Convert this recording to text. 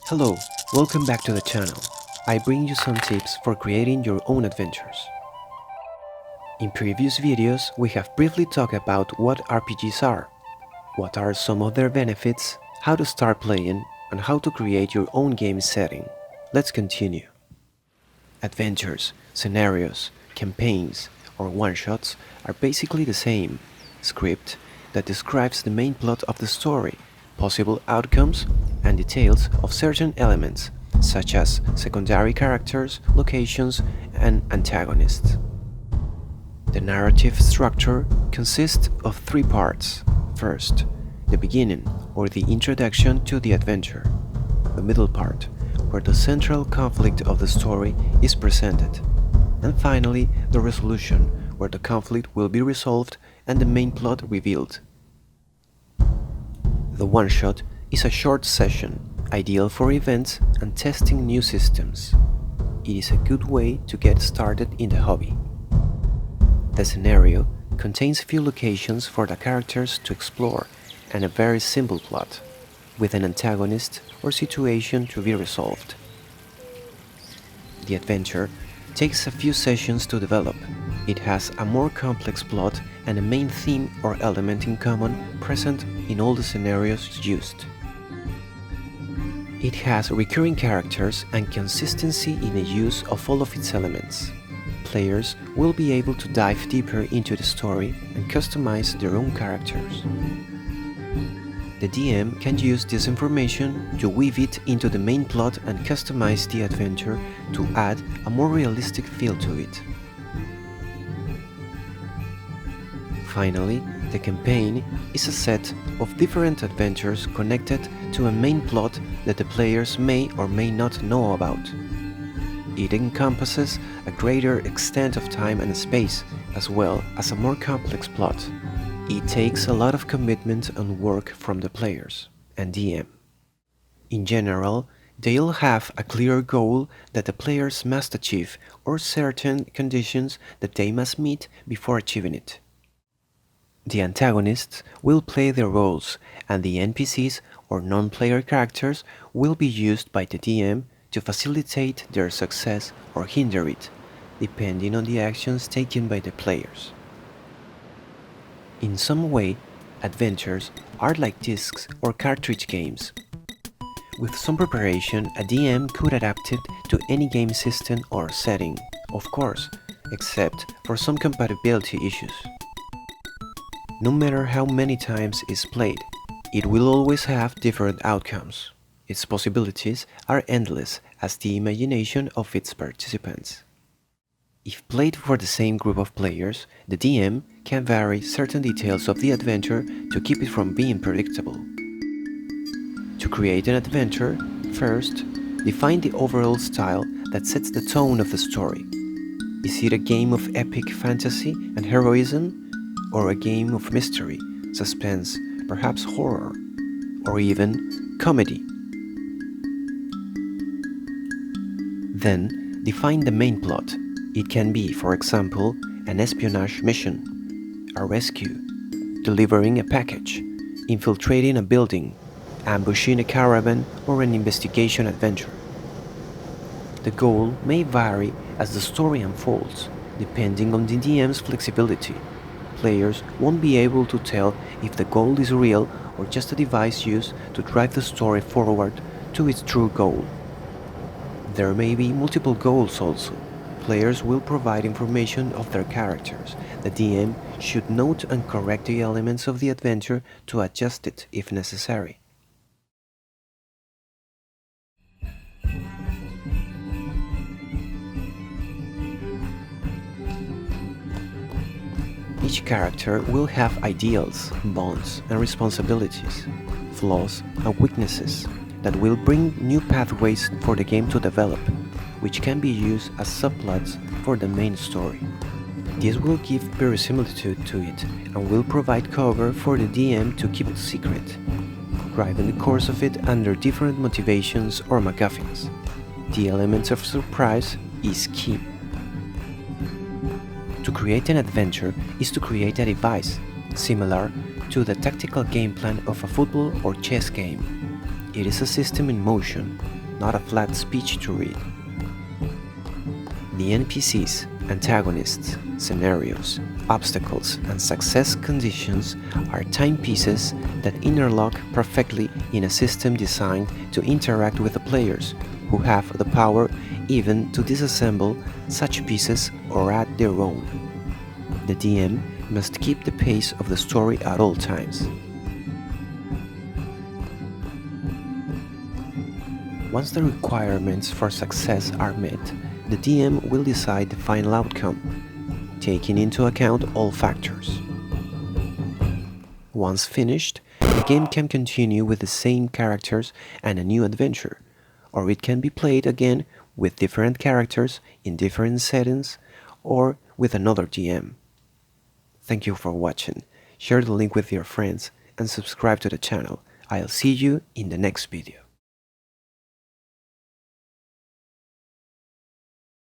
Hello, welcome back to the channel. I bring you some tips for creating your own adventures. In previous videos, we have briefly talked about what RPGs are, what are some of their benefits, how to start playing, and how to create your own game setting. Let's continue. Adventures, scenarios, campaigns, or one-shots are basically the same script that describes the main plot of the story, possible outcomes, and details of certain elements, such as secondary characters, locations, and antagonists. The narrative structure consists of three parts. First, the beginning, or the introduction to the adventure. The middle part, where the central conflict of the story is presented. And finally, the resolution, where the conflict will be resolved and the main plot revealed. The one-shot is a short session, ideal for events and testing new systems. It is a good way to get started in the hobby. The scenario contains few locations for the characters to explore and a very simple plot, with an antagonist or situation to be resolved. The adventure takes a few sessions to develop. It has a more complex plot and a main theme or element in common present in all the scenarios used. It has recurring characters and consistency in the use of all of its elements. Players will be able to dive deeper into the story and customize their own characters. The DM can use this information to weave it into the main plot and customize the adventure to add a more realistic feel to it. Finally, the campaign is a set of different adventures connected to a main plot that the players may or may not know about. It encompasses a greater extent of time and space, as well as a more complex plot. It takes a lot of commitment and work from the players and DM. In general, they'll have a clear goal that the players must achieve or certain conditions that they must meet before achieving it. The antagonists will play their roles, and the NPCs or non-player characters will be used by the DM to facilitate their success or hinder it, depending on the actions taken by the players. In some way, adventures are like discs or cartridge games. With some preparation, a DM could adapt it to any game system or setting, of course, except for some compatibility issues. No matter how many times it's played, it will always have different outcomes. Its possibilities are endless as the imagination of its participants. If played for the same group of players, the DM can vary certain details of the adventure to keep it from being predictable. To create an adventure, first, define the overall style that sets the tone of the story. Is it a game of epic fantasy and heroism, or a game of mystery, suspense, perhaps horror, or even comedy? Then, define the main plot. It can be, for example, an espionage mission, a rescue, delivering a package, infiltrating a building, ambushing a caravan, or an investigation adventure. The goal may vary as the story unfolds, depending on the DM's flexibility. Players won't be able to tell if the goal is real or just a device used to drive the story forward to its true goal. There may be multiple goals also. Players will provide information of their characters. The DM should note and correct the elements of the adventure to adjust it if necessary. Each character will have ideals, bonds, and responsibilities, flaws and weaknesses that will bring new pathways for the game to develop, which can be used as subplots for the main story. This will give verisimilitude to it and will provide cover for the DM to keep it secret, driving the course of it under different motivations or MacGuffins. The element of surprise is key. To create an adventure is to create a device, similar to the tactical game plan of a football or chess game. It is a system in motion, not a flat speech to read. The NPCs, antagonists, scenarios, obstacles, and success conditions are timepieces that interlock perfectly in a system designed to interact with the players, who have the power even to disassemble such pieces or add their own. The DM must keep the pace of the story at all times. Once the requirements for success are met, the DM will decide the final outcome, taking into account all factors. Once finished, the game can continue with the same characters and a new adventure, or it can be played again with different characters in different settings or with another DM. Thank you for watching. Share the link with your friends and subscribe to the channel. I'll see you in the next video.